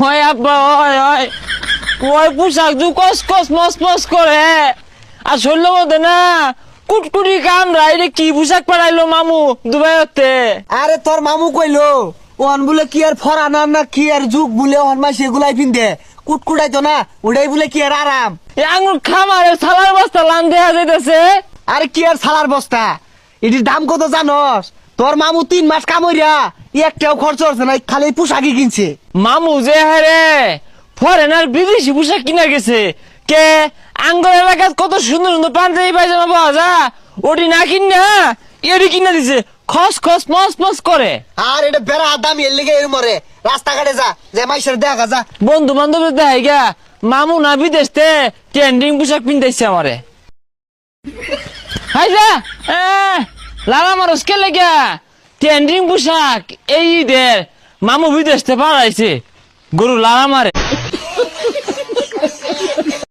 হয় আব্বা হয় হয় ওই পোশাক দু কস কস মস মস করে আর শরীর মধ্যে না কুটকুটি কামড়া এটা কি পোশাক পাড়াইলো মামু দুবাই হতে। আরে তোর মামু কইলো ওন বলে কি আর ফরানা না কি আর যুগ বলে ওন মাই সেগুলাই পিনদে কুটকুটাই তো না ওটাই বলে কি আর আরাম। আঙুর খামারে সালার বস্তা লান দেয়া যাইতেছে। আরে কি আর সালার বস্তা এটির দাম কত জানস? তোর মামু 3 মাস কামইরা একটাও খরচ হচ্ছে না, খালি পোশাকই কিনছে। মামু যে হারে ফরেনার বিদেশি পোশাক কিনা গেছে কে আঙ্গল এলাকাত কত সুন্দর সুন্দর পাঞ্জাবি পায়জামা পাওয়া যায় ওটি না কিনা এটি কিনা দিছে খস খস মস মস করে। আর এটা বেড়া দাম এর লেগে এর মরে রাস্তাঘাটে যা যে মাইসের দেখা যা বন্ধু বান্ধব দেখাই গা মামু না বিদেশতে ট্রেন্ডিং পোশাক পিনতেছে আমারে। হাই যা লালা মারস কে লেগা ট্রেন্ডিং পোশাক এই ঈদের মামু বিদেশতে পাঠাইছে গরু লালা মারে।